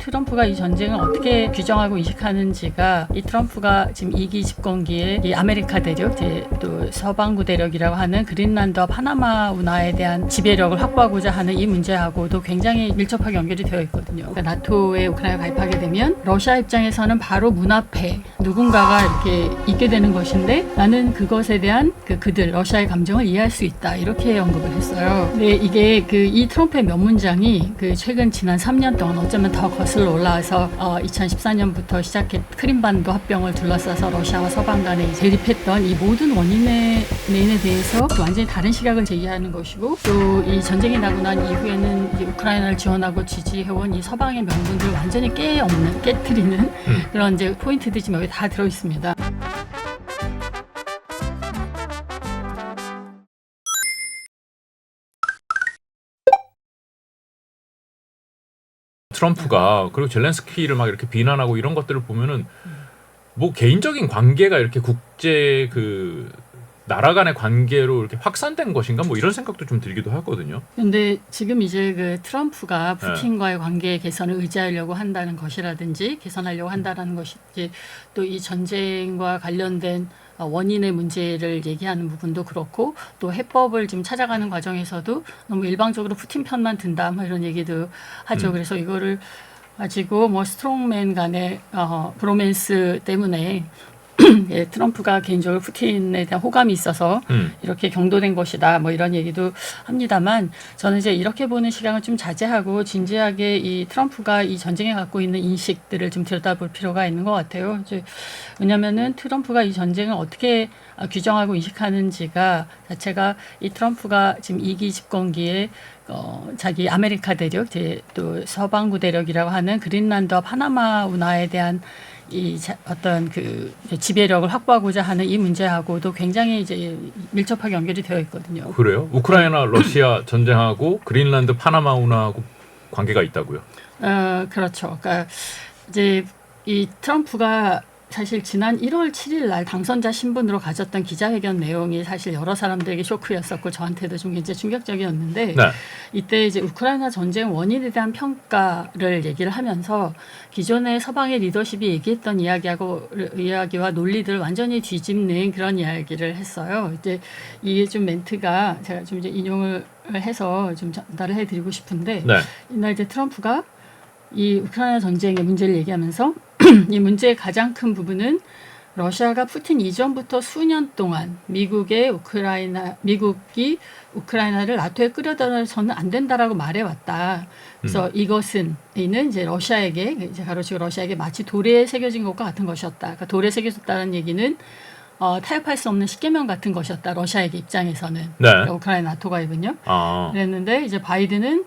트럼프가 이 전쟁을 어떻게 규정하고 인식하는지가 이 트럼프가 지금 2기 집권기에 이 아메리카 대륙, 또 서방구 대륙이라고 하는 그린란드와 파나마 운하에 대한 지배력을 확보하고자 하는 이 문제하고도 굉장히 밀접하게 연결이 되어 있거든요. 그러니까 나토에 우크라이나가 가입하게 되면 러시아 입장에서는 바로 문 앞에 누군가가 이렇게 있게 되는 것인데 나는 그것에 대한 그들 러시아의 감정을 이해할 수 있다, 이렇게 언급을 했어요. 근데 이게 이 트럼프의 몇 문장이 최근 지난 3년 동안 어쩌면 더 거슬러 올라와서 2014년부터 시작해 크림반도 합병을 둘러싸서 러시아와 서방 간에 대립했던 이 모든 원인에 대해서 완전히 다른 시각을 제기하는 것이고, 또 이 전쟁이 나고 난 이후에는 이 우크라이나를 지원하고 지지해온 이 서방의 명분들을 완전히 깨트리는 그런 이제 포인트들이 지금 여기 다 들어 있습니다. 트럼프가 그리고 젤렌스키를 막 이렇게 비난하고 이런 것들을 보면은 뭐 개인적인 관계가 이렇게 국제 나라 간의 관계로 이렇게 확산된 것인가 뭐 이런 생각도 좀 들기도 하거든요. 근데 지금 이제 트럼프가 푸틴과의 관계 개선을 의지하려고 한다는 것이라든지 개선하려고 한다는 것이 또 이 전쟁과 관련된 원인의 문제를 얘기하는 부분도 그렇고, 또 해법을 지금 찾아가는 과정에서도 너무 일방적으로 푸틴 편만 든다 뭐 이런 얘기도 하죠. 그래서 이거를 가지고 뭐 스트롱맨 간의 브로맨스 때문에 예, 트럼프가 개인적으로 푸틴에 대한 호감이 있어서 이렇게 경도된 것이다 뭐 이런 얘기도 합니다만, 저는 이제 이렇게 보는 시각은 좀 자제하고 진지하게 이 트럼프가 이 전쟁에 갖고 있는 인식들을 좀 들여다볼 필요가 있는 것 같아요. 왜냐하면은 트럼프가 이 전쟁을 어떻게 규정하고 인식하는지가 자체가 이 트럼프가 지금 2기 집권기에 자기 아메리카 대륙, 또 서방구 대륙이라고 하는 그린란드와 파나마 운하에 대한 이 어떤 지배력을 확보하고자 하는 이 문제하고도 굉장히 이제 밀접하게 연결이 되어 있거든요. 그래요? 우크라이나 러시아 전쟁하고 그린란드 파나마 운하하고 관계가 있다고요? 그렇죠. 그러니까 이제 이 트럼프가 사실 지난 1월 7일 날 당선자 신분으로 가졌던 기자회견 내용이 사실 여러 사람들에게 쇼크였었고 저한테도 좀 굉장히 충격적이었는데, 네. 이때 이제 우크라이나 전쟁 원인에 대한 평가를 얘기를 하면서 기존의 서방의 리더십이 얘기했던 이야기와 논리들을 완전히 뒤집는 그런 이야기를 했어요. 이제 이게 좀 멘트가 제가 좀 이제 인용을 해서 좀 전달을 해드리고 싶은데, 네. 이날 이제 트럼프가 이 우크라이나 전쟁의 문제를 얘기하면서 이 문제의 가장 큰 부분은 러시아가 푸틴 이전부터 수년 동안 미국이 우크라이나를 나토에 끌어들여서는 안 된다라고 말해왔다. 그래서 이는 이제 러시아에게, 이제 가로치고 러시아에게 마치 돌에 새겨진 것과 같은 것이었다. 그러니까 돌에 새겨졌다는 얘기는 타협할 수 없는 십계명 같은 것이었다. 러시아에게 입장에서는. 네. 그러니까 우크라이나 나토 가입은요. 그랬는데 이제 바이든은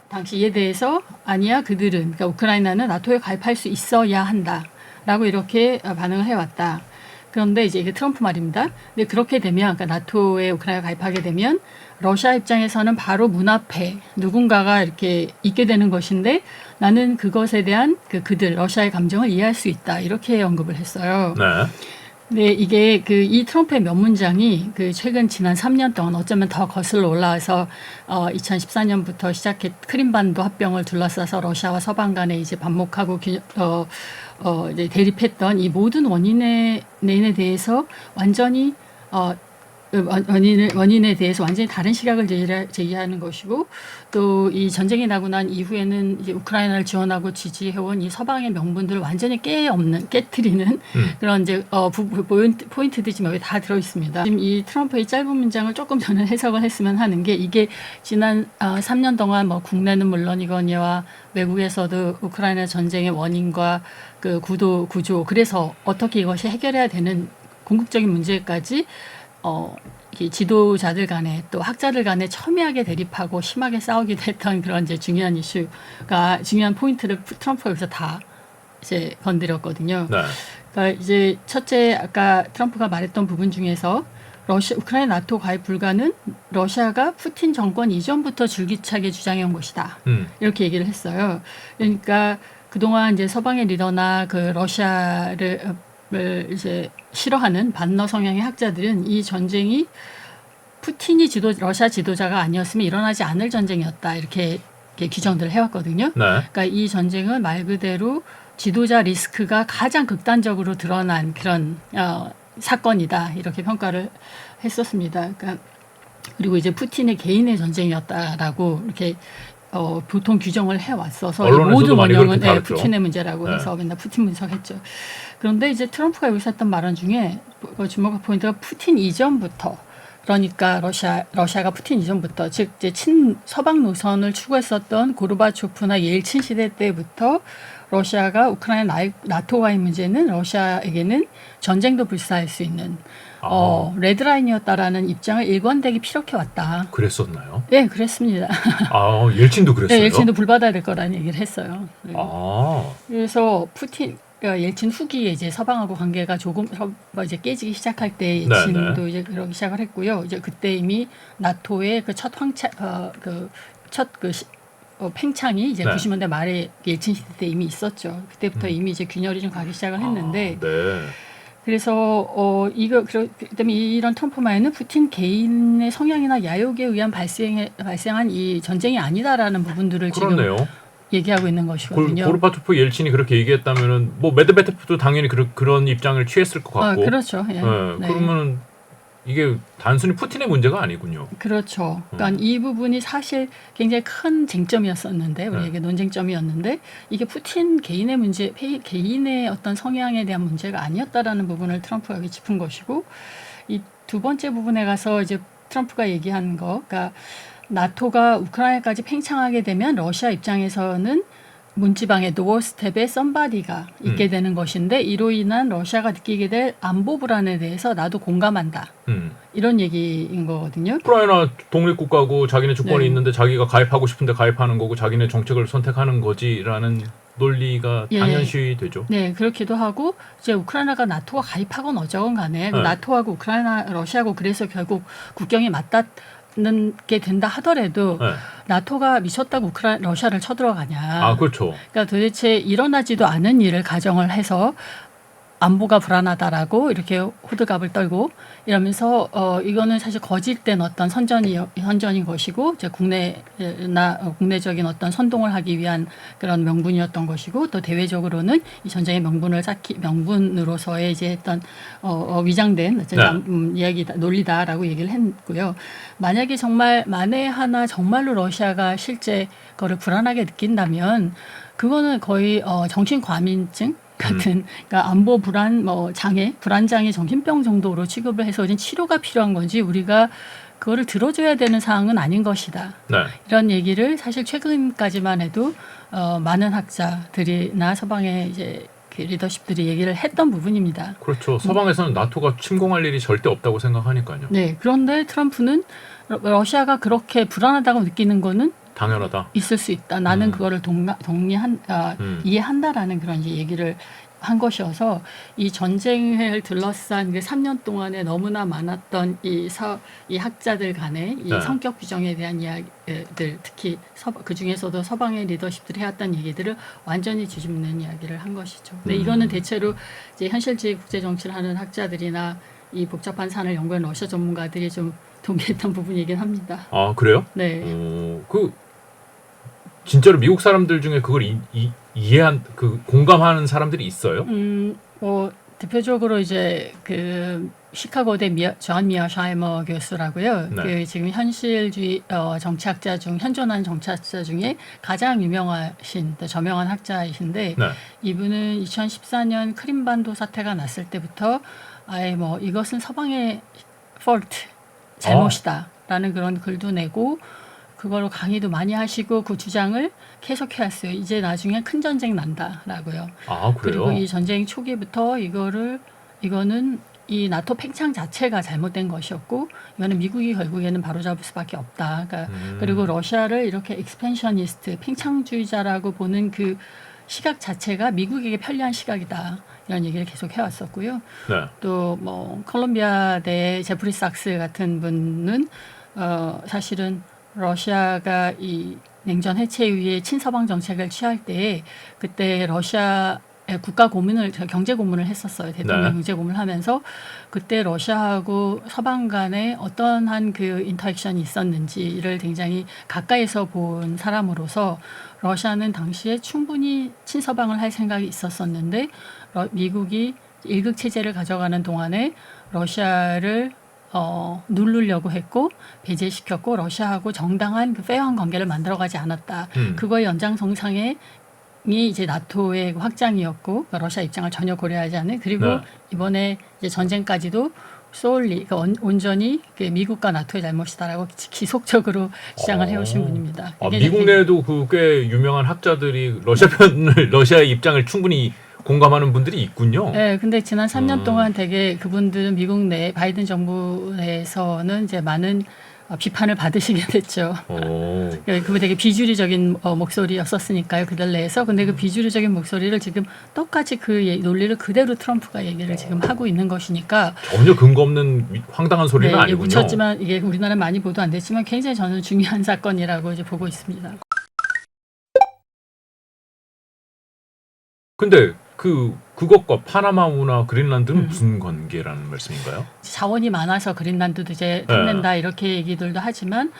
당시 이에 대해서 아니야, 그들은, 그러니까 우크라이나는 나토에 가입할 수 있어야 한다라고 이렇게 반응을 해왔다. 그런데 이제 이게 트럼프 말입니다. 근데 그렇게 되면, 그러니까 나토에 우크라이나가 가입하게 되면 러시아 입장에서는 바로 문 앞에 누군가가 이렇게 있게 되는 것인데 나는 그것에 대한 그들 러시아의 감정을 이해할 수 있다, 이렇게 언급을 했어요. 네. 네, 이게 이 트럼프의 몇 문장이 최근 지난 3년 동안 어쩌면 더 거슬러 올라와서 2014년부터 시작해 크림반도 합병을 둘러싸서 러시아와 서방 간에 이제 반목하고 이제 대립했던 이 모든 원인에 대해서 완전히 원인에 대해서 완전히 다른 시각을 제기하는 것이고, 또 이 전쟁이 나고 난 이후에는 이제 우크라이나를 지원하고 지지해온 이 서방의 명분들을 완전히 깨트리는 그런 이제 포인트들이 지금 여기 다 들어 있습니다. 지금 이 트럼프의 짧은 문장을 조금 저는 해석을 했으면 하는 게, 이게 지난 3년 동안 뭐 국내는 물론이거니와 외국에서도 우크라이나 전쟁의 원인과 구조, 그래서 어떻게 이것이 해결해야 되는 궁극적인 문제까지 지도자들 간에 또 학자들 간에 첨예하게 대립하고 심하게 싸우기도 했던 그런 이제 중요한 포인트를 트럼프가 여기서 다 이제 건드렸거든요. 네. 그러니까 이제 첫째, 아까 트럼프가 말했던 부분 중에서 우크라이나 나토 가입 불가는 러시아가 푸틴 정권 이전부터 줄기차게 주장해온 것이다. 이렇게 얘기를 했어요. 그러니까 그동안 이제 서방의 리더나 러시아를 이제 싫어하는 반러 성향의 학자들은 이 전쟁이 푸틴이 러시아 지도자가 아니었으면 일어나지 않을 전쟁이었다, 이렇게 이렇게 규정들을 해왔거든요. 네. 그러니까 이 전쟁은 말 그대로 지도자 리스크가 가장 극단적으로 드러난 그런 사건이다 이렇게 평가를 했었습니다. 그러니까 그리고 이제 푸틴의 개인의 전쟁이었다라고 이렇게 보통 규정을 해왔어서 언론에서도 모든 많이 원형은 그렇게 다뤘죠. 푸틴의 문제라고 네. 해서 맨날 푸틴 분석했죠. 그런데 이제 트럼프가 여기서 했던 발언 중에 주목할 포인트가 푸틴 이전부터 그러니까 러시아가 푸틴 이전부터 즉 이제 친서방 노선을 추구했었던 고르바초프나 옐친 시대 때부터 러시아가 우크라이나 나토와의 문제는 러시아에게는 전쟁도 불사할 수 있는 레드라인이었다라는 입장을 일관되게 피력해 왔다. 그랬었나요? 네, 그랬습니다. 옐친도 그랬어요? 네, 옐친도 불받아야 될 거라는 얘기를 했어요. 아, 그래서 옐친 후기에 이제 서방하고 관계가 조금 이제 깨지기 시작할 때 옐친도 이제 그러기 시작을 했고요. 이제 그때 이미 나토의 그 첫 팽창이 이제 네. 90년대 말에 옐친 시대 때 이미 있었죠. 그때부터 이미 이제 균열이 좀 가기 시작을 했는데 네. 그래서 그다음에 이런 트럼프만에는 푸틴 개인의 성향이나 야욕에 의한 발생한 이 전쟁이 아니다라는 부분들을 그렇네요. 지금 얘기하고 있는 것이거든요. 고르바초프 옐친이 그렇게 얘기했다면은 뭐 메드베데프도 당연히 그런 입장을 취했을 것 같고. 그렇죠. 예. 네. 네. 그러면은 이게 단순히 푸틴의 문제가 아니군요. 그렇죠. 그러니까 이 부분이 사실 굉장히 큰 쟁점이었었는데 우리에게 논쟁점이었는데 이게 푸틴 개인의 문제, 개인의 어떤 성향에 대한 문제가 아니었다라는 부분을 트럼프가 여기 짚은 것이고 이 두 번째 부분에 가서 이제 트럼프가 얘기한 거, 그러니까 나토가 우크라이나까지 팽창하게 되면 러시아 입장에서는 문지방에 도어스텝에 썸바디가 있게 되는 것인데 이로 인한 러시아가 느끼게 될 안보 불안에 대해서 나도 공감한다. 이런 얘기인 거거든요. 우크라이나 독립국가고 자기네 주권이 네. 있는데 자기가 가입하고 싶은데 가입하는 거고 자기네 정책을 선택하는 거지라는 논리가 당연시 되죠. 네, 그렇기도 하고 이제 우크라이나가 나토가 가입하건 어쩌건 간에 나토하고 러시아하고 그래서 결국 국경이 맞닿는 게 된다 하더라도 나토가 미쳤다고 러시아를 쳐들어가냐. 그렇죠. 그러니까 도대체 일어나지도 않은 일을 가정을 해서 안보가 불안하다라고 이렇게 호들갑을 떨고 이러면서 이거는 사실 거짓된 어떤 선전인 것이고 이제 국내적인 어떤 선동을 하기 위한 그런 명분이었던 것이고 또 대외적으로는 이 전쟁의 명분으로서의 이제 했던 위장된 논리다라고 얘기를 했고요. 만약에 정말 만에 하나 정말로 러시아가 실제 거를 불안하게 느낀다면 그거는 거의 정신과민증 같은 그러니까 안보 불안장애 정신병 정도로 취급을 해서 치료가 필요한 건지 우리가 그거를 들어줘야 되는 상황은 아닌 것이다. 네. 이런 얘기를 사실 최근까지만 해도 많은 학자들이나 서방의 이제 그 리더십들이 얘기를 했던 부분입니다. 그렇죠. 서방에서는 나토가 침공할 일이 절대 없다고 생각하니까요. 네. 그런데 트럼프는 러시아가 그렇게 불안하다고 느끼는 거는 당연하다. 있을 수 있다. 나는 그거를 이해한다라는 그런 이제 얘기를 한 것이어서 이 전쟁을 둘러싼 3년 동안에 너무나 많았던 이 학자들 간의 이 성격 규정에 대한 이야기들, 특히 그 중에서도 서방의 리더십들이 해왔던 얘기들을 완전히 뒤집는 이야기를 한 것이죠. 근데 이거는 대체로 이제 현실주의 국제 정치를 하는 학자들이나 이 복잡한 사안을 연구한 러시아 전문가들이 좀 동의했던 부분이긴 합니다. 그래요? 네. 진짜로 미국 사람들 중에 그걸 공감하는 사람들이 있어요? 대표적으로 이제 그 시카고대 존 미어샤이머 교수라고요. 네. 그 지금 현실주의 현존하는 정치학자 중에 가장 유명하신 저명한 학자이신데 이분은 2014년 크림반도 사태가 났을 때부터 이것은 서방의 잘못이다라는 그런 글도 내고 그거로 강의도 많이 하시고 그 주장을 계속 해왔어요. 이제 나중에 큰 전쟁 난다라고요. 그래요? 그리고 이 전쟁 초기부터 이거는 이 나토 팽창 자체가 잘못된 것이었고 이거는 미국이 결국에는 바로잡을 수밖에 없다. 그러니까 그리고 러시아를 이렇게 익스펜셔니스트 팽창주의자라고 보는 그 시각 자체가 미국에게 편리한 시각이다. 이런 얘기를 계속 해왔었고요. 또 콜롬비아대 제프리 sak스 같은 분은 사실은 러시아가 이 냉전 해체 이후에 친서방 정책을 취할 때 그때 러시아의 국가 고문을 경제 고문을 했었어요. 대통령 네. 경제 고문을 하면서 그때 러시아하고 서방 간에 어떠한 그 인터액션이 있었는지를 굉장히 가까이서 본 사람으로서 러시아는 당시에 충분히 친서방을 할 생각이 있었었는데 미국이 일극 체제를 가져가는 동안에 러시아를 누르려고 했고 배제시켰고 러시아하고 정당한 그 페어한 관계를 만들어가지 않았다. 그거의 연장선상에 이제 나토의 확장이었고 러시아 입장을 전혀 고려하지 않은 그리고 네. 이번에 이제 전쟁까지도 솔리 온전히 미국과 나토의 잘못이다라고 지속적으로 주장을 해오신 분입니다. 미국 내에도 그 꽤 유명한 학자들이 러시아의 입장을 충분히 공감하는 분들이 있군요. 네, 근데 지난 3년 동안 되게 그분들은 미국 내 바이든 정부 내에서는 이제 많은 비판을 받으시게 됐죠. 그 되게 비주류적인 목소리였었으니까요, 그들 내에서. 근데 그 비주류적인 목소리를 지금 똑같이 그 논리를 그대로 트럼프가 얘기를 지금 하고 있는 것이니까 전혀 근거 없는 황당한 소리는 네, 아니군요. 묻혔지만 이게 우리나라 많이 보도 안 됐지만 굉장히 저는 중요한 사건이라고 이제 보고 있습니다. 근데 그것과 파나마 운하 그린란드는 무슨 관계라는 말씀인가요? 자원이 많아서 그린란드도 이제 탐낸다 이렇게 얘기들도 하지만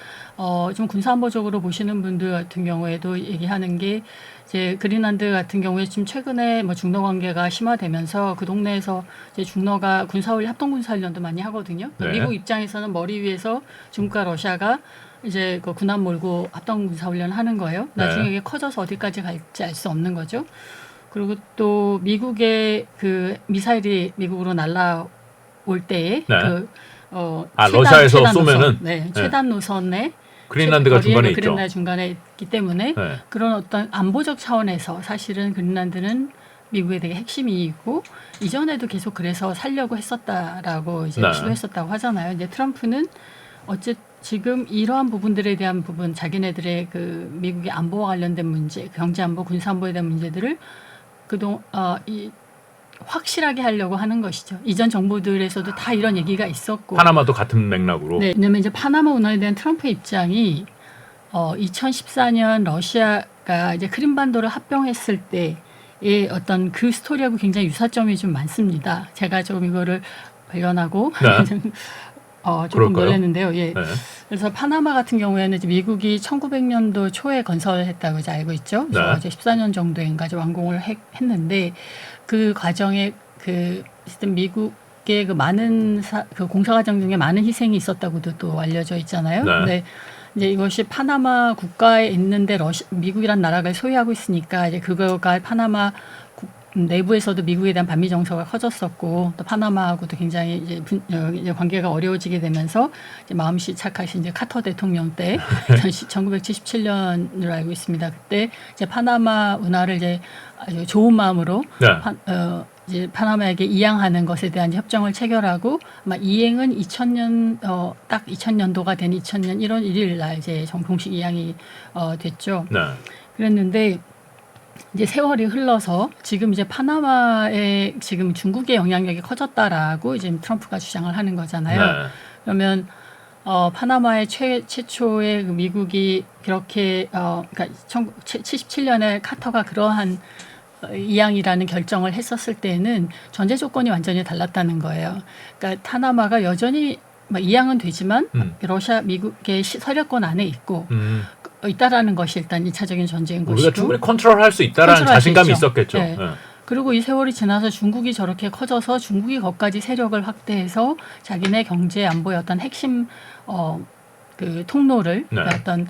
좀 군사안보적으로 보시는 분들 같은 경우에도 얘기하는 게 이제 그린란드 같은 경우에 지금 최근에 뭐 중러 관계가 심화되면서 그 동네에서 이제 중러가 합동군사훈련도 많이 하거든요. 네. 미국 입장에서는 머리 위에서 중국과 러시아가 이제 그 군함 몰고 합동군사훈련을 하는 거예요. 나중에 네. 이게 커져서 어디까지 갈지 알 수 없는 거죠. 그리고 또 미국의 그 미사일이 미국으로 날라올 때에 네. 러시아에서 러시아에서 쏘면은 최단 노선에 그린란드가 중간에 있죠. 그린란드 중간에 있기 때문에 네. 그런 어떤 안보적 차원에서 사실은 그린란드는 미국의 되게 핵심이고 이전에도 계속 그래서 살려고 했었다라고 이제 네. 시도했었다고 하잖아요. 이제 트럼프는 지금 이러한 부분들에 대한 부분, 자기네들의 그 미국의 안보와 관련된 문제, 경제 안보, 군사 안보에 대한 문제들을 확실하게 하려고 하는 것이죠. 이전 정부들에서도 다 이런 얘기가 있었고. 파나마도 같은 맥락으로. 네, 왜냐하면 이제 파나마 운하에 대한 트럼프의 입장이 2014년 러시아가 이제 크림반도를 합병했을 때의 어떤 그 스토리하고 굉장히 유사점이 좀 많습니다. 제가 좀 이거를 발견하고 네. 조금 그럴까요? 놀랐는데요. 예. 네. 그래서 파나마 같은 경우에는 이제 미국이 1900년도 초에 건설했다고 이제 알고 있죠. 그래서 네. 이제 14년 정도인가 이제 완공을 했는데 그 과정에 미국의 그 많은 그 공사 과정 중에 많은 희생이 있었다고도 또 알려져 있잖아요. 네. 근데 이제 이것이 파나마 국가에 있는데 미국이란 나라가 소유하고 있으니까 이제 그거가 파나마 내부에서도 미국에 대한 반미 정서가 커졌었고 또 파나마하고도 굉장히 이제 관계가 어려워지게 되면서 이제 마음씨 착하신 이제 카터 대통령 때 1977년으로 알고 있습니다. 그때 이제 파나마 운하를 이제 아주 좋은 마음으로 네. 이제 파나마에게 이양하는 것에 대한 협정을 체결하고 아마 이행은 2000년 딱 2000년도가 된 2000년 1월 1일 날 이제 공식 이양이 됐죠. 네. 그랬는데 이제 세월이 흘러서 지금 이제 파나마에 지금 중국의 영향력이 커졌다라고 이제 트럼프가 주장을 하는 거잖아요. 네. 그러면 파나마의 최초의 그 미국이 그렇게 그러니까 1977년에 카터가 그러한 이양이라는 결정을 했었을 때는 전제 조건이 완전히 달랐다는 거예요. 그러니까 파나마가 여전히 이양은 되지만 러시아 미국의 서력권 안에 있다라는 것이 일단 2차적인 전제인 것이고 우리가 충분히 컨트롤할 수 있다라는 자신감이 있었겠죠. 네. 네. 그리고 이 세월이 지나서 중국이 저렇게 커져서 중국이 거기까지 세력을 확대해서 자기네 경제 안보의 어떤 핵심 그 통로를 네. 어떤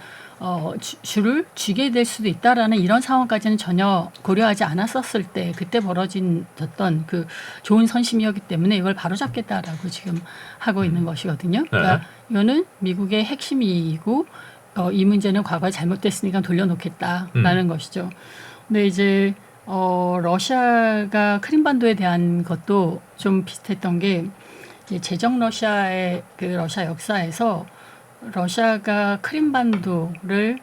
줄을 쥐게 될 수도 있다라는 이런 상황까지는 전혀 고려하지 않았었을 때 그때 벌어진 어떤 그 좋은 선심이었기 때문에 이걸 바로잡겠다라고 지금 하고 있는 것이거든요. 그러니까 이거는 미국의 핵심이고 이 문제는 과거에 잘못됐으니까 돌려놓겠다라는 것이죠. 근데 이제 러시아가 크림반도에 대한 것도 좀 비슷했던 게 이제 제정 러시아의 그 러시아 역사에서 러시아가 크림반도를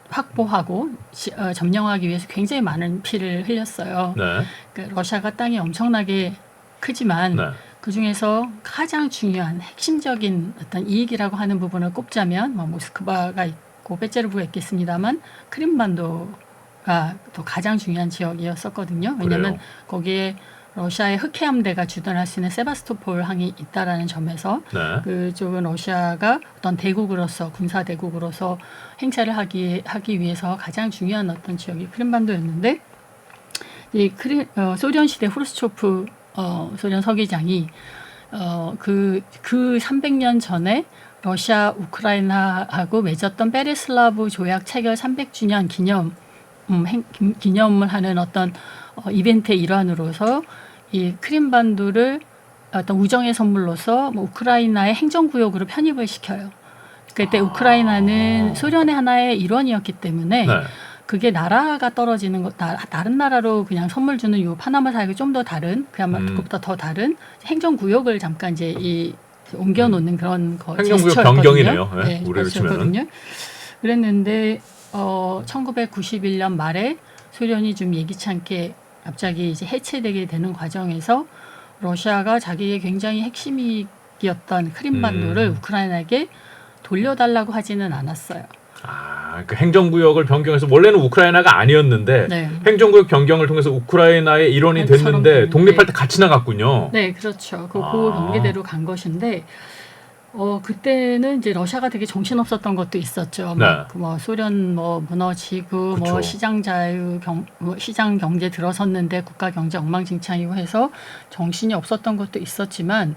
확보하고 점령하기 위해서 굉장히 많은 피를 흘렸어요. 네. 그러니까 러시아가 땅이 엄청나게 크지만 네. 그 중에서 가장 중요한 핵심적인 어떤 이익이라고 하는 부분을 꼽자면 모스크바가 있고 페테르부가 있겠습니다만 크림반도가 지역가 또 가장 중요한 지역이었었거든요. 왜냐하면 그래요. 거기에 러시아의 흑해함대가 주둔할 수 있는 세바스토폴 항이 있다라는 점에서 네. 그쪽은 러시아가 어떤 대국으로서 군사 대국으로서 행차를 하기 위해서 가장 중요한 어떤 지역이 크림반도였는데 이 소련 시대 후르츠초프 소련 서기장이 그 300년 전에 러시아 우크라이나하고 맺었던 베레슬라브 조약 체결 300주년 기념을 하는 어떤 이벤트의 일환으로서 이 크림반도를 어떤 우정의 선물로서 뭐 우크라이나의 행정구역으로 편입을 시켜요. 그때 우크라이나는 소련의 하나의 일원이었기 때문에 네. 그게 나라가 떨어지는 것, 다른 나라로 그냥 선물 주는 요 파나마 사역이 좀 더 다른, 그야말로 그것보다 더 다른 행정구역을 잠깐 이제 옮겨놓는 그런 행정구역 제스처였거든요. 변경이네요. 네, 네, 우리로 치면은. 그랬는데 1991년 말에 소련이 좀 예기치 않게 갑자기 이제 해체되게 되는 과정에서 러시아가 자기의 굉장히 핵심이었던 크림반도를 우크라이나에게 돌려달라고 하지는 않았어요. 그 행정구역을 변경해서 원래는 우크라이나가 아니었는데 네. 행정구역 변경을 통해서 우크라이나의 일원이 됐는데 독립할 때 같이 나갔군요. 네, 그렇죠. 그 경계대로 간 것인데 그때는 이제 러시아가 되게 정신없었던 것도 있었죠. 네. 뭐 소련 무너지고 그쵸. 뭐 시장 자유 시장 경제 들어섰는데 국가 경제 엉망진창이고 해서 정신이 없었던 것도 있었지만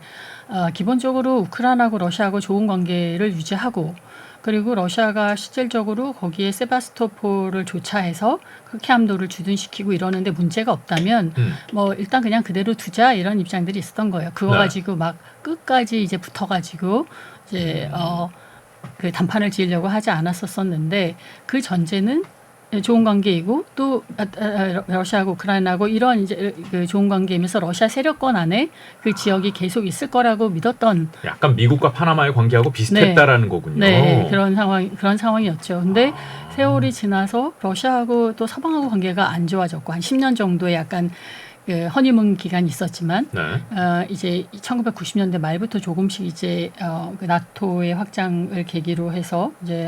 기본적으로 우크라이나하고 러시아하고 좋은 관계를 유지하고 그리고 러시아가 실질적으로 거기에 세바스토폴을 조차해서 흑해함도를 주둔시키고 이러는데 문제가 없다면 뭐 일단 그냥 그대로 두자 이런 입장들이 있었던 거예요. 그거 네. 가지고 막 끝까지 이제 붙어가지고 이제 그 단판을 지으려고 하지 않았었는데 그 전제는 좋은 관계이고 또 러시아하고 우크라이나하고 이런 이제 그 좋은 관계이면서 러시아 세력권 안에 그 지역이 계속 있을 거라고 믿었던 약간 미국과 파나마의 관계하고 비슷했다라는 거군요. 네, 그런 상황이었죠. 근데 세월이 지나서 러시아하고 또 서방하고 관계가 안 좋아졌고 한 10년 정도의 약간 그 허니문 기간이 있었지만 네. 이제 1990년대 말부터 조금씩 이제 그 나토의 확장을 계기로 해서 이제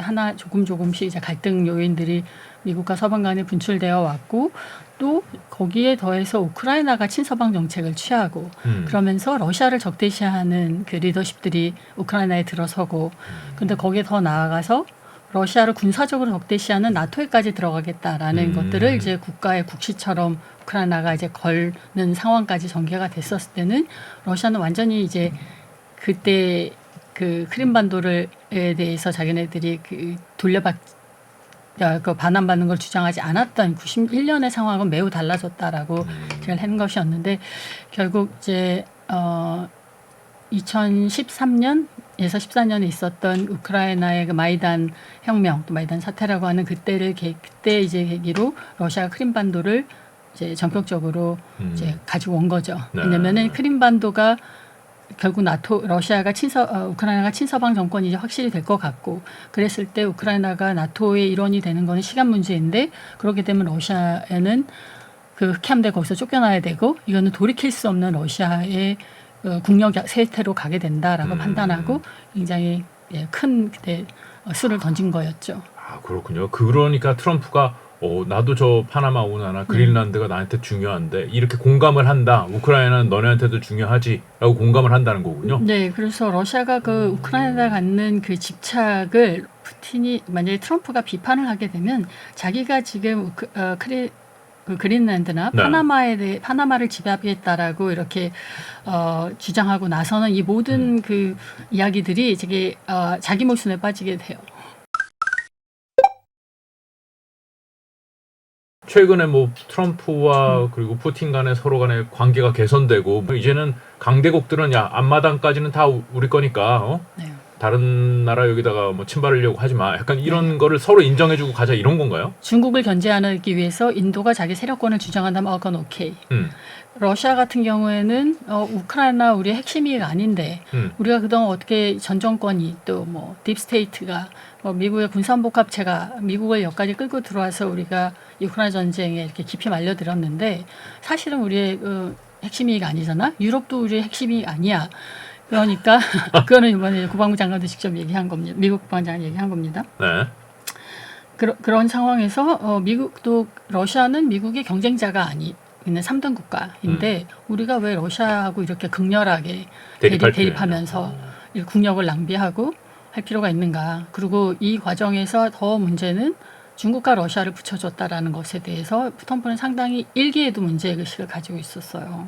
조금씩 이제 갈등 요인들이 미국과 서방 간에 분출되어 왔고 또 거기에 더해서 우크라이나가 친서방 정책을 취하고 그러면서 러시아를 적대시하는 그 리더십들이 우크라이나에 들어서고 근데 거기에 더 나아가서 러시아를 군사적으로 적대시하는 나토에까지 들어가겠다라는 것들을 이제 국가의 국시처럼 우크라이나가 이제 걸는 상황까지 전개가 됐었을 때는 러시아는 완전히 이제 그때 그 크림반도에 대해서 자기네들이 그 그 반환받는 걸 주장하지 않았던 91년의 상황은 매우 달라졌다라고 제가 한 것이었는데 결국 이제 2013년에서 14년에 있었던 우크라이나의 그 마이단 혁명, 또 마이단 사태라고 하는 그때 이제 계기로 러시아가 크림반도를 이제 전격적으로 이제 가지고 온 거죠. 네. 왜냐면은 크림반도가 결국 러시아가 우크라이나가 친서방 정권이 이제 확실히 될 것 같고 그랬을 때 우크라이나가 나토의 일원이 되는 거는 시간 문제인데 그렇게 되면 러시아에는 그 흑해함대 거기서 쫓겨나야 되고 이거는 돌이킬 수 없는 러시아의 국력 세태로 가게 된다라고 판단하고 굉장히 큰 그때 수를 던진 거였죠. 아 그렇군요. 그러니까 트럼프가 나도 저 파나마 운하나 그린란드가 나한테 중요한데 이렇게 공감을 한다. 우크라이나는 너네한테도 중요하지라고 공감을 한다는 거군요. 네, 그래서 러시아가 그 우크라이나에 갖는 그 집착을 푸틴이 만약에 트럼프가 비판을 하게 되면 자기가 지금 그린란드나 네. 파나마를 지배하겠다라고 이렇게 주장하고 나서는 이 모든 그 이야기들이 되게 자기 목숨에 빠지게 돼요. 최근에 뭐 트럼프와 그리고 푸틴 간의 서로 간의 관계가 개선되고 이제는 강대국들은 야 앞마당까지는 다 우리 거니까 네. 다른 나라 여기다가 뭐 침발하려고 하지 마. 약간 이런 거를 서로 인정해주고 가자 이런 건가요? 중국을 견제하기 위해서 인도가 자기 세력권을 주장한다면 그건 오케이. 러시아 같은 경우에는 우크라이나 우리의 핵심이 아닌데 우리가 그동안 어떻게 전 정권이 또 뭐 딥스테이트가 미국의 군산복합체가 미국을 여기까지 끌고 들어와서 우리가 우크라이나 전쟁에 이렇게 깊이 말려들었는데 사실은 우리의 핵심이 아니잖아. 유럽도 우리의 핵심이 아니야. 그러니까 그거는 이번에 국방부 장관도 직접 얘기한 겁니다. 미국 국방부 장관이 얘기한 겁니다. 네. 그런 상황에서 미국도 러시아는 미국의 경쟁자가 있는 3등 국가인데 우리가 왜 러시아하고 이렇게 극렬하게 대립하면서 이 국력을 낭비하고 할 필요가 있는가. 그리고 이 과정에서 더 문제는 중국과 러시아를 붙여줬다라는 것에 대해서 트럼프는 상당히 일기에도 문제의식을 가지고 있었어요.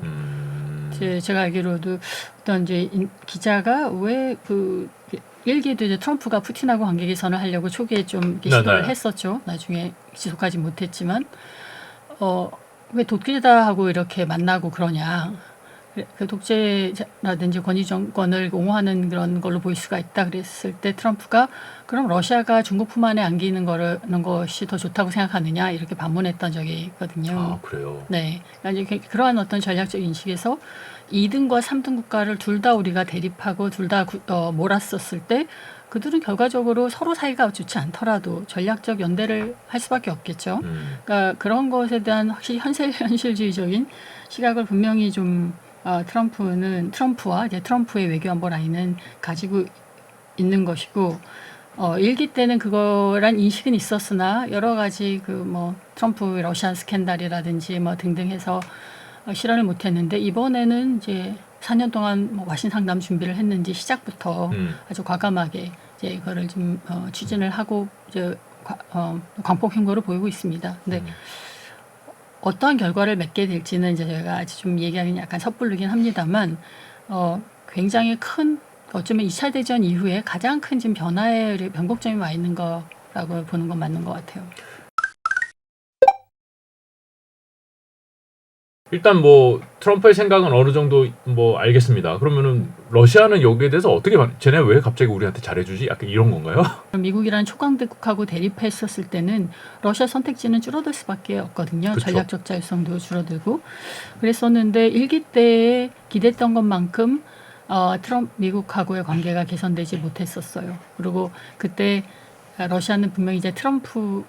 제가 알기로도 어떤 이제 기자가 왜 그 일기에도 이제 트럼프가 푸틴하고 관계 개선을 하려고 초기에 좀 시도를 했었죠. 나중에 지속하지 못했지만 왜 독재자하고 이렇게 만나고 그러냐. 그 독재라든지 권위 정권을 옹호하는 그런 걸로 보일 수가 있다 그랬을 때 트럼프가 그럼 러시아가 중국 품 안에 안기는 것이 더 좋다고 생각하느냐 이렇게 반문했던 적이 있거든요. 아, 그래요? 네. 그러니까 그러한 어떤 전략적 인식에서 2등과 3등 국가를 둘 다 우리가 대립하고 둘 다 몰았었을 때 그들은 결과적으로 서로 사이가 좋지 않더라도 전략적 연대를 할 수밖에 없겠죠. 그러니까 그런 것에 대한 확실히 현실주의적인 시각을 분명히 좀 트럼프와 이제 트럼프의 외교안보 라인은 가지고 있는 것이고 일기 때는 그거란 인식은 있었으나 여러 가지 트럼프 러시아 스캔들이라든지 등등 해서 실현을 못했는데 이번에는 이제 4년 동안 와신 상담 준비를 했는지 시작부터 아주 과감하게 이제 이거를 좀 추진을 하고 이제 광폭 행보를 보이고 있습니다. 근데 어떠한 결과를 맺게 될지는 이제 제가 아직 좀 얘기하기는 약간 섣부르긴 합니다만 굉장히 큰 어쩌면 2차 대전 이후에 가장 큰 지금 변화의 변곡점이 와 있는 거라고 보는 건 맞는 것 같아요. 일단 트럼프의 생각은 어느 정도 알겠습니다. 그러면은 러시아는 여기에 대해서 어떻게 쟤네 왜 갑자기 우리한테 잘해주지? 약간 이런 건가요? 미국이라는 초강대국하고 대립했었을 때는 러시아 선택지는 줄어들 수밖에 없거든요. 그쵸. 전략적 자율성도 줄어들고 그랬었는데 일기 때에 기대했던 것만큼 미국하고의 관계가 개선되지 못했었어요. 그리고 그때 러시아는 분명히 이제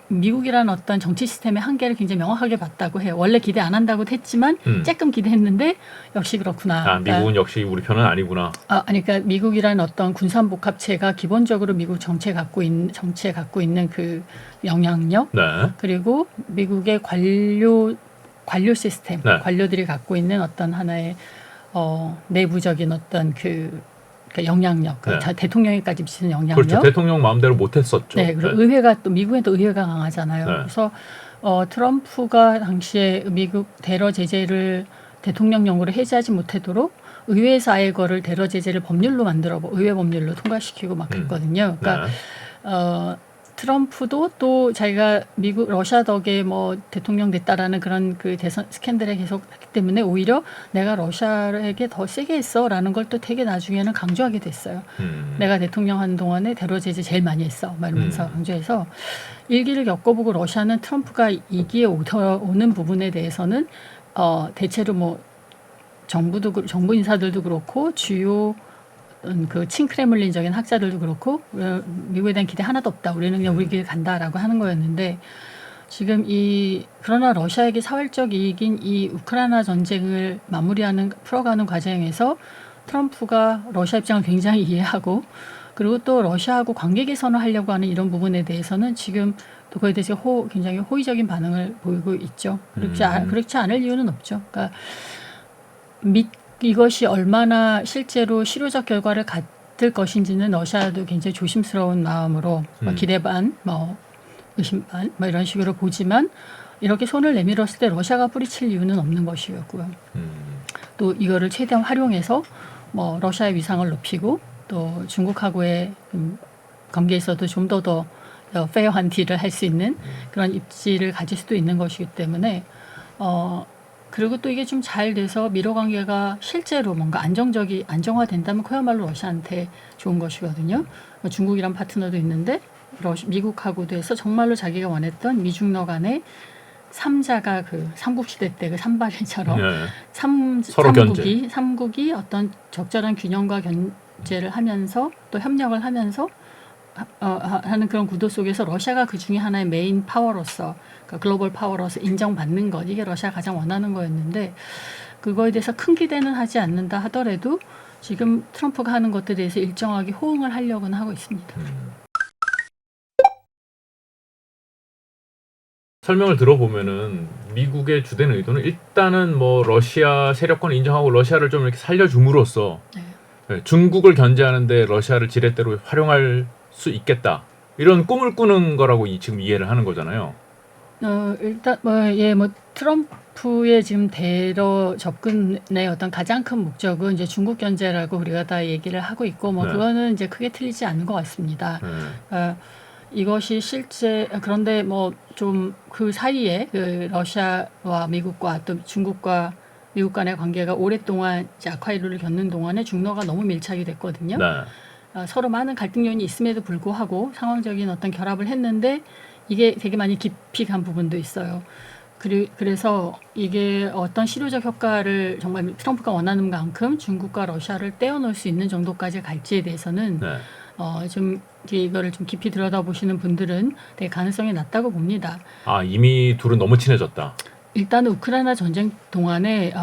미국이라는 어떤 정치 시스템의 한계를 굉장히 명확하게 봤다고 해요. 원래 기대 안 한다고 했지만 조금 기대했는데 역시 그렇구나. 미국은 역시 우리 편은 아니구나. 그러니까 미국이라는 어떤 군산복합체가 기본적으로 미국 정치에 갖고 있는 그 영향력, 네. 그리고 미국의 관료 시스템, 네. 관료들이 갖고 있는 어떤 하나의 내부적인 어떤 그 영향력, 네. 대통령에까지 미치는 영향력. 그렇죠. 대통령 마음대로 못했었죠. 네, 그리고 의회가 또 미국엔 또 의회가 강하잖아요. 네. 그래서 트럼프가 당시에 미국 테러 제재를 대통령령으로 해제하지 못하도록 의회에서 아예 거를 테러 제재를 법률로 의회 법률로 통과시키고 막 그랬거든요. 그러니까 네. 트럼프도 또 자기가 러시아 덕에 대통령 됐다라는 그런 그 대선 스캔들에 계속 했기 때문에 오히려 내가 러시아에게 더 세게 했어라는 걸 또 되게 나중에는 강조하게 됐어요. 내가 대통령 한 동안에 테러 제재 제일 많이 했어. 이러면서 강조해서 일기를 겪어보고 러시아는 트럼프가 이기에 오는 부분에 대해서는 대체로 정부 인사들도 그렇고 주요 그 친크레물린적인 학자들도 그렇고 미국에 대한 기대 하나도 없다. 우리는 그냥 우리 길 간다라고 하는 거였는데 지금 그러나 러시아에게 사활적 이익인 이 우크라이나 전쟁을 풀어가는 과정에서 트럼프가 러시아 입장을 굉장히 이해하고 그리고 또 러시아하고 관계 개선을 하려고 하는 이런 부분에 대해서는 지금 또 그에 대해서 굉장히 호의적인 반응을 보이고 있죠. 그렇지 않을 이유는 없죠. 그러니까 이것이 얼마나 실제로 실효적 결과를 갖을 것인지는 러시아도 굉장히 조심스러운 마음으로 기대 반, 의심 반, 이런 식으로 보지만 이렇게 손을 내밀었을 때 러시아가 뿌리칠 이유는 없는 것이었고요. 또 이거를 최대한 활용해서 러시아의 위상을 높이고 또 중국하고의 관계에서도 좀 더 페어한 딜을 할 수 있는 그런 입지를 가질 수도 있는 것이기 때문에 그리고 또 이게 좀 잘 돼서 미러 관계가 실제로 뭔가 안정화된다면 그야말로 러시아한테 좋은 것이거든요. 중국이란 파트너도 있는데 미국하고도 해서 정말로 자기가 원했던 미중러 간의 3자가 그 삼국시대 때 그 삼발인처럼 서로 삼국이 어떤 적절한 균형과 견제를 하면서 또 협력을 하면서 하는 그런 구도 속에서 러시아가 그 중에 하나의 메인 파워로서 그러니까 글로벌 파워로서 인정받는 것 이게 러시아가 가장 원하는 거였는데 그거에 대해서 큰 기대는 하지 않는다 하더라도 지금 트럼프가 하는 것들에 대해서 일정하게 호응을 하려고는 하고 있습니다. 설명을 들어보면은 미국의 주된 의도는 일단은 뭐 러시아 세력권 인정하고 러시아를 좀 이렇게 살려줌으로써 네, 중국을 견제하는데 러시아를 지렛대로 활용할 수 있겠다 이런 꿈을 꾸는 거라고 지금 이해를 하는 거잖아요. 일단 뭐 트럼프의 지금 대러 접근의 어떤 가장 큰 목적은 이제 중국 견제라고 우리가 다 얘기를 하고 있고 뭐 네. 그거는 이제 크게 틀리지 않는 것 같습니다. 이것이 실제 그런데 뭐 좀 그 사이에 그 러시아와 미국과 또 중국과 미국 간의 관계가 오랫동안 이제 악화이루를 겪는 동안에 중러가 너무 밀착이 됐거든요. 네. 서로 많은 갈등 요인이 있음에도 불구하고 상황적인 어떤 결합을 했는데 이게 되게 많이 깊이 간 부분도 있어요. 그래서 이게 어떤 실효적 효과를 정말 트럼프가 원하는 만큼 중국과 러시아를 떼어놓을 수 있는 정도까지 갈지에 대해서는 네. 좀 이거를 좀 깊이 들여다보시는 분들은 되게 가능성이 낮다고 봅니다. 아 이미 둘은 너무 친해졌다. 일단 우크라이나 전쟁 동안에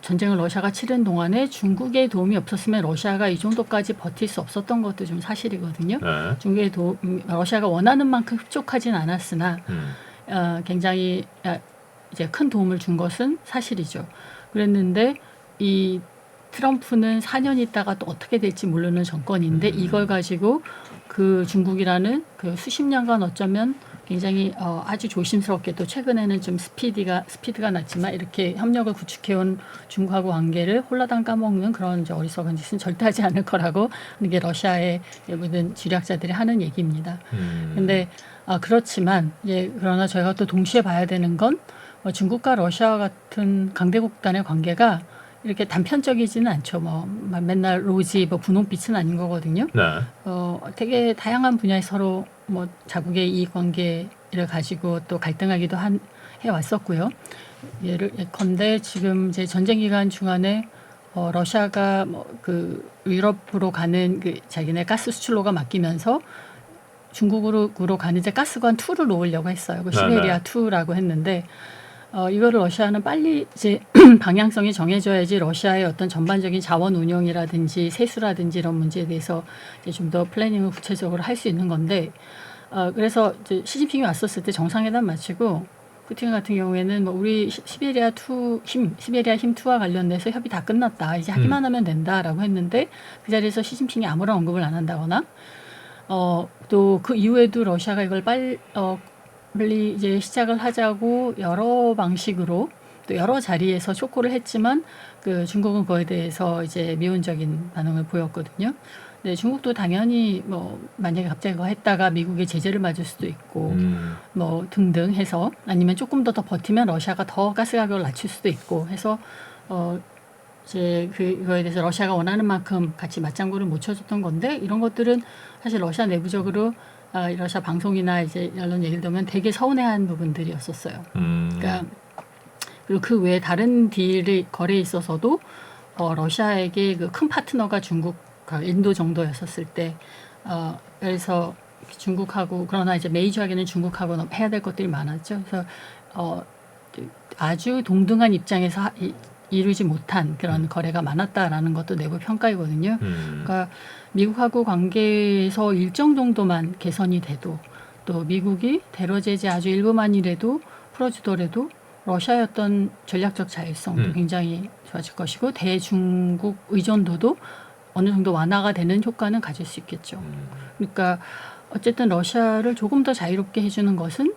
전쟁을 러시아가 치른 동안에 중국의 도움이 없었으면 러시아가 이 정도까지 버틸 수 없었던 것도 좀 사실이거든요. 네. 중국의 러시아가 원하는 만큼 흡족하진 않았으나 굉장히 이제 큰 도움을 준 것은 사실이죠. 그랬는데 이 트럼프는 4년 있다가 또 어떻게 될지 모르는 정권인데 이걸 가지고 그 중국이라는 그 수십 년간 어쩌면 굉장히 아주 조심스럽게 또 최근에는 좀 스피드가 났지만 이렇게 협력을 구축해온 중국하고 관계를 홀라당 까먹는 그런 이제 어리석은 짓은 절대 하지 않을 거라고 이게 러시아의 모든 지략자들이 하는 얘기입니다. 근데 그렇지만 그러나 저희가 또 동시에 봐야 되는 건 중국과 러시아와 같은 강대국 간의 관계가 이렇게 단편적이지는 않죠. 뭐 맨날 로지 분홍빛은 아닌 거거든요. 네. 되게 다양한 분야에 서로 뭐 자국의 이익 관계를 가지고 또 갈등하기도 해왔었고요. 예컨대 지금 이제 전쟁 기간 중간에 러시아가 그 유럽으로 가는 그 자기네 가스 수출로가 막히면서 중국으로 가는 이제 가스관 2를 놓으려고 했어요. 그 시베리아 2라고 했는데 이거를 러시아는 빨리 이제 방향성이 정해져야지 러시아의 어떤 전반적인 자원 운영이라든지 세수라든지 이런 문제에 대해서 좀 더 플래닝을 구체적으로 할 수 있는 건데 그래서 이제 시진핑이 왔었을 때 정상회담 마치고 푸틴 같은 경우에는 뭐 우리 시베리아 힘 2와 관련돼서 협의 다 끝났다. 이제 하기만 하면 된다라고 했는데 그 자리에서 시진핑이 아무런 언급을 안 한다거나 또 그 이후에도 러시아가 이걸 빨리 이제 시작을 하자고 여러 방식으로 또 여러 자리에서 촉구를 했지만 그 중국은 그거에 대해서 이제 미온적인 반응을 보였거든요. 네, 중국도 당연히 뭐 만약에 갑자기 그거 했다가 미국의 제재를 맞을 수도 있고 뭐 등등 해서 아니면 조금 더 버티면 러시아가 더 가스 가격을 낮출 수도 있고 해서 이제 그거에 대해서 러시아가 원하는 만큼 같이 맞장구를 못 쳐줬던 건데 이런 것들은 사실 러시아 내부적으로 러시아 방송이나 이제 이런 얘기를 들으면 되게 서운해한 부분들이었었어요. 그러니까 그리고 그 외에 다른 거래에 있어서도 러시아에게 그 큰 파트너가 중국, 인도 정도였었을 때 그래서 중국하고 그러나 이제 메이저하게는 중국하고 해야 될 것들이 많았죠. 그래서 아주 동등한 입장에서 이루지 못한 그런 거래가 많았다라는 것도 내부 평가이거든요. 그러니까 미국하고 관계에서 일정 정도만 개선이 돼도 또 미국이 대러 제재 아주 일부만이라도 풀어주더라도 러시아의 어떤 전략적 자율성도 굉장히 좋아질 것이고 대중국 의존도도 어느 정도 완화가 되는 효과는 가질 수 있겠죠. 그러니까 어쨌든 러시아를 조금 더 자유롭게 해주는 것은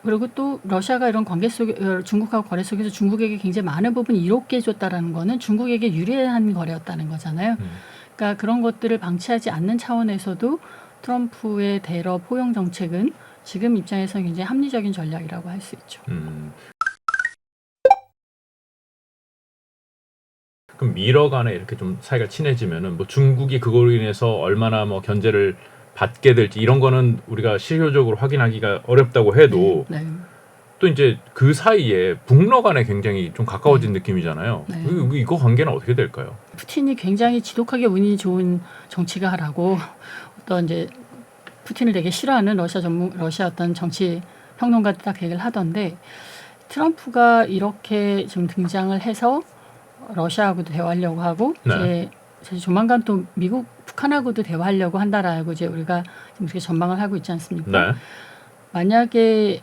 그리고 또 러시아가 이런 관계 속에 중국하고 거래 속에서 중국에게 굉장히 많은 부분을 이롭게 해줬다라는 거는 중국에게 유리한 거래였다는 거잖아요. 그러니까 그런 것들을 방치하지 않는 차원에서도 트럼프의 대러 포용 정책은 지금 입장에서 굉장히 합리적인 전략이라고 할 수 있죠. 그럼 미러 간에 이렇게 좀 사이가 친해지면은 뭐 중국이 그걸로 인해서 얼마나 뭐 견제를 받게 될지 이런 거는 우리가 실효적으로 확인하기가 어렵다고 해도 또 이제 그 사이에 북러 간에 굉장히 좀 가까워진 느낌이잖아요. 이거 관계는 어떻게 될까요? 푸틴이 굉장히 지독하게 운이 좋은 정치가라고 어떤 이제 푸틴을 되게 싫어하는 러시아 어떤 정치 평론가들 딱 얘기를 하던데 트럼프가 이렇게 좀 등장을 해서 러시아하고도 대화하려고 하고 이제 사실 조만간 또 미국, 북한하고도 대화하려고 한다라고 이제 우리가 지금 그렇게 전망을 하고 있지 않습니까? 만약에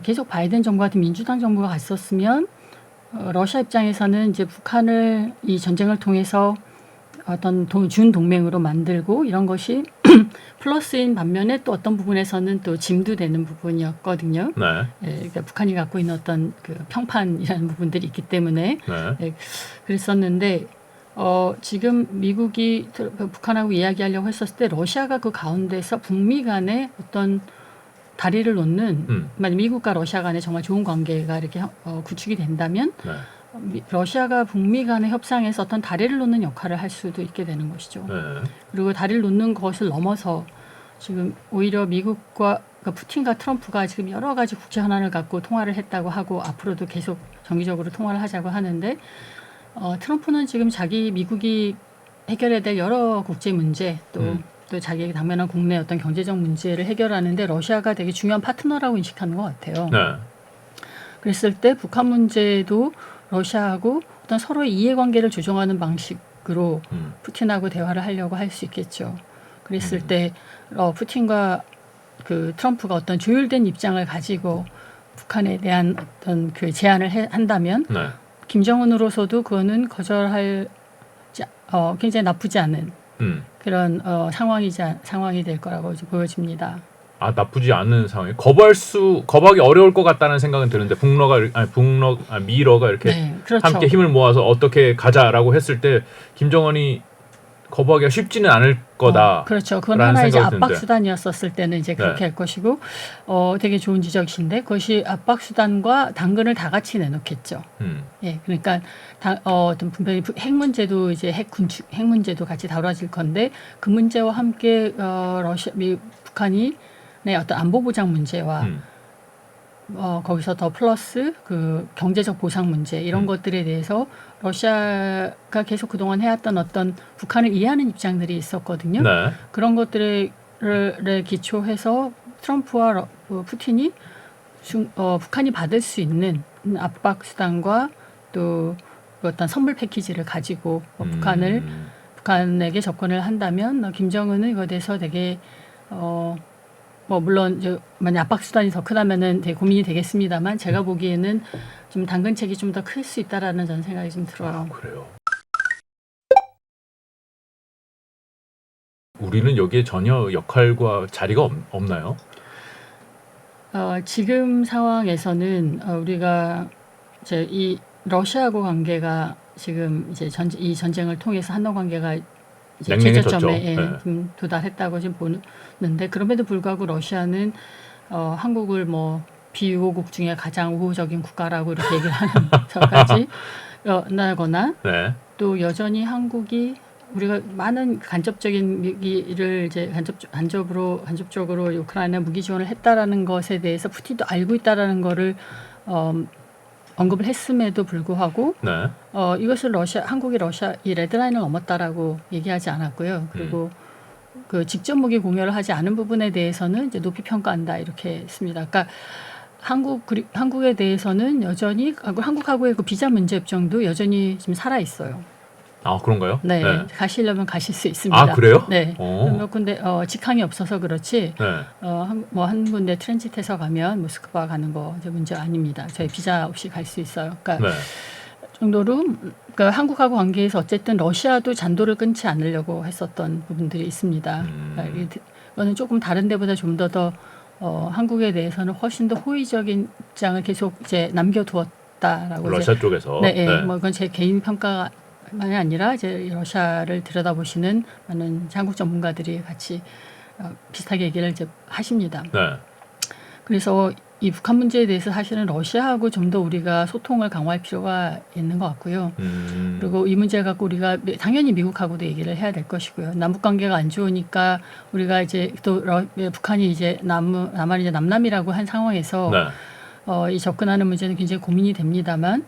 계속 바이든 정부 같은 민주당 정부가 갔었으면 러시아 입장에서는 이제 북한을 이 전쟁을 통해서 어떤 준 동맹으로 만들고 이런 것이 플러스인 반면에 또 어떤 부분에서는 또 짐도 되는 부분이었거든요. 네. 예, 그러니까 북한이 갖고 있는 어떤 그 평판이라는 부분들이 있기 때문에 네. 예, 그랬었는데 지금 미국이 북한하고 이야기하려고 했었을 때 러시아가 그 가운데서 북미 간의 어떤 다리를 놓는 만약 미국과 러시아 간에 정말 좋은 관계가 이렇게 구축이 된다면 네. 러시아가 북미 간의 협상에서 어떤 다리를 놓는 역할을 할 수도 있게 되는 것이죠. 네. 그리고 다리를 놓는 것을 넘어서 지금 오히려 미국과 그러니까 푸틴과 트럼프가 지금 여러 가지 국제 현안을 갖고 통화를 했다고 하고 앞으로도 계속 정기적으로 통화를 하자고 하는데 트럼프는 지금 자기 미국이 해결해야 될 여러 국제 문제 또 자기에게 당면한 국내 어떤 경제적 문제를 해결하는데 러시아가 되게 중요한 파트너라고 인식하는 것 같아요. 네. 그랬을 때 북한 문제도 러시아하고 어떤 서로의 이해관계를 조정하는 방식으로 푸틴하고 대화를 하려고 할 수 있겠죠. 그랬을 때 푸틴과 그 트럼프가 어떤 조율된 입장을 가지고 북한에 대한 어떤 그 제안을 한다면 네. 김정은으로서도 그거는 거절할 굉장히 나쁘지 않은 그런 상황이 될 거라고 보여집니다. 아, 나쁘지 않은 상황이 거부하기 어려울 것 같다는 생각은 드는데 미러가 이렇게 네, 그렇죠. 함께 힘을 모아서 어떻게 가자라고 했을 때 김정은이 거부하기가 쉽지는 않을 거다. 그렇죠. 그건 하나의 이제 생각이 압박 드는데. 수단이었었을 때는 이제 그렇게 네. 할 것이고 되게 좋은 지적이신데 그것이 압박 수단과 당근을 다 같이 내놓겠죠. 예, 그러니까 어떤 분명히 핵 문제도 이제 핵 문제도 같이 다뤄질 건데 그 문제와 함께 북한이 어떤 안보 보장 문제와 거기서 더 플러스 그 경제적 보상 문제 이런 것들에 대해서 러시아가 계속 그동안 해왔던 어떤 북한을 이해하는 입장들이 있었거든요. 네. 그런 것들에 기초해서 트럼프와 푸틴이 북한이 받을 수 있는 압박 수단과 또 어떤 선물 패키지를 가지고 북한에게 접근을 한다면 김정은은 이거에 대해서 되게 물론 이제 만약 압박 수단이 더 크다면은 되게 고민이 되겠습니다만 제가 보기에는 좀 당근책이 좀 더 클 수 있다라는 저는 생각이 좀 들어요. 아, 그래요. 우리는 여기에 전혀 역할과 자리가 없나요? 지금 상황에서는 우리가 이제 이 러시아하고 관계가 지금 이제 이 전쟁을 통해서 한일 관계가 이제 냉랭해졌죠. 최저점에 네. 좀 도달했다고 지금 보는데 그럼에도 불구하고 러시아는 한국을 뭐 비우호국 중에 가장 우호적인 국가라고 이렇게 얘기를 하면서까지 나거나 네. 또 여전히 한국이 우리가 많은 간접적인 무기를 이제 간접적으로 우크라이나 무기 지원을 했다라는 것에 대해서 푸틴도 알고 있다라는 거를 언급을 했음에도 불구하고 네. 이것을 한국이 이 레드라인을 넘었다라고 얘기하지 않았고요. 그리고 그 직접 무기 공여를 하지 않은 부분에 대해서는 이제 높이 평가한다 이렇게 했습니다. 그러니까 한국에 대해서는 여전히 한국하고의 그 비자 문제 협정도 여전히 지금 살아 있어요. 아, 그런가요? 네, 네. 가시려면 가실 수 있습니다. 아, 그래요? 네. 오. 몇 군데 직항이 없어서 그렇지. 네. 한 군데 트랜짓해서 가면 모스크바 가는 거 이제 문제 아닙니다. 저희 비자 없이 갈 수 있어요. 그러니까 네. 정도로 그러니까 한국하고 관계에서 어쨌든 러시아도 잔도를 끊지 않으려고 했었던 부분들이 있습니다. 그러니까 이거는 조금 다른 데보다 좀 더 한국에 대해서는 훨씬 더 호의적인 입장을 계속 이제 남겨두었다라고 러시아 쪽에서. 네, 네. 뭐 이건 제 개인 평가만이 아니라 이제 러시아를 들여다보시는 많은 한국 전문가들이 같이 비슷하게 얘기를 이제 하십니다. 네. 그래서 이 북한 문제에 대해서 사실은 러시아하고 좀 더 우리가 소통을 강화할 필요가 있는 것 같고요. 그리고 이 문제 갖고 우리가 당연히 미국하고도 얘기를 해야 될 것이고요. 남북 관계가 안 좋으니까 우리가 이제 또 북한이 이제 남한이 이제 남남이라고 한 상황에서 네. 이 접근하는 문제는 굉장히 고민이 됩니다만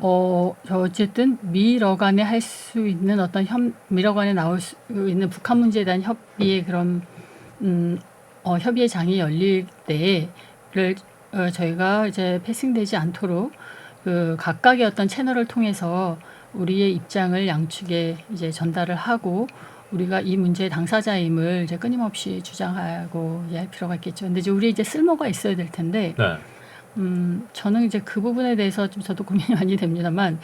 어쨌든 미러 간에 할 수 있는 어떤 미러 간에 나올 수 있는 북한 문제에 대한 협의의 그런 협의의 장이 열릴 때를 저희가 이제 패싱되지 않도록 그 각각의 어떤 채널을 통해서 우리의 입장을 양측에 이제 전달을 하고 우리가 이 문제의 당사자임을 이제 끊임없이 주장하고 할 필요가 있겠죠. 근데 이제 우리 이제 쓸모가 있어야 될 텐데 네. 저는 이제 그 부분에 대해서 좀 저도 고민이 많이 됩니다만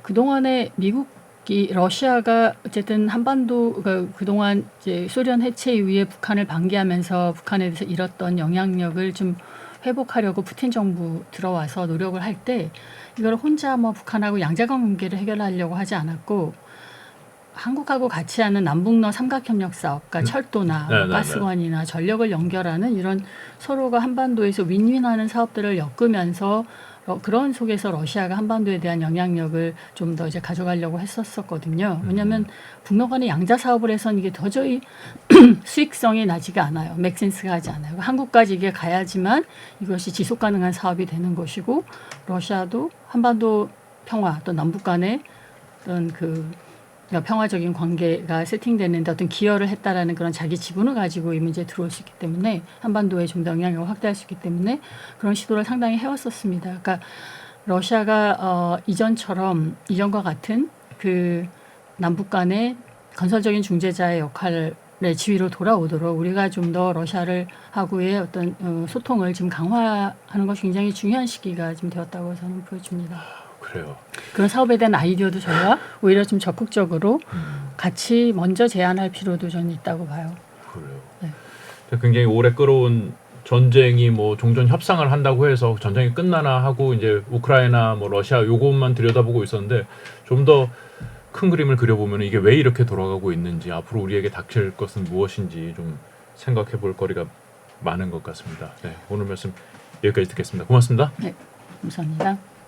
그동안에 미국이 러시아가 어쨌든 한반도 그동안 이제 소련 해체 이후에 북한을 방기하면서 북한에 대해서 잃었던 영향력을 좀 회복하려고 푸틴 정부 들어와서 노력을 할 때 이걸 혼자 뭐 북한하고 양자간 관계를 해결하려고 하지 않았고 한국하고 같이 하는 남북러 삼각협력 사업, 그러니까 철도나 가스관이나 전력을 연결하는 이런 서로가 한반도에서 윈윈하는 사업들을 엮으면서 그런 속에서 러시아가 한반도에 대한 영향력을 좀 더 이제 가져가려고 했었거든요. 왜냐하면 북러 간의 양자 사업을 해서는 이게 도저히 수익성이 나지가 않아요. 맥센스가 하지 않아요. 한국까지 이게 가야지만 이것이 지속 가능한 사업이 되는 것이고 러시아도 한반도 평화 또 남북 간의 어떤 평화적인 관계가 세팅되는데 어떤 기여를 했다라는 그런 자기 지분을 가지고 이 문제에 들어올 수 있기 때문에 한반도에 좀 더 영향력을 확대할 수 있기 때문에 그런 시도를 상당히 해왔었습니다. 그러니까 러시아가 이전과 같은 그 남북 간의 건설적인 중재자의 역할의 지위로 돌아오도록 우리가 좀 더 러시아를 하고의 어떤 소통을 지금 강화하는 것이 굉장히 중요한 시기가 좀 되었다고 저는 보여집니다. 그래요. 그런 사업에 대한 아이디어도 저희가 오히려 좀 적극적으로 같이 먼저 제안할 필요도 저는 있다고 봐요. 그래요. 네. 굉장히 오래 끌어온 전쟁이 뭐 종전 협상을 한다고 해서 전쟁이 끝나나 하고 이제 우크라이나 뭐 러시아 요것만 들여다보고 있었는데 좀 더 큰 그림을 그려보면 이게 왜 이렇게 돌아가고 있는지 앞으로 우리에게 닥칠 것은 무엇인지 좀 생각해 볼 거리가 많은 것 같습니다. 네, 오늘 말씀 여기까지 듣겠습니다. 고맙습니다. 네, 감사합니다.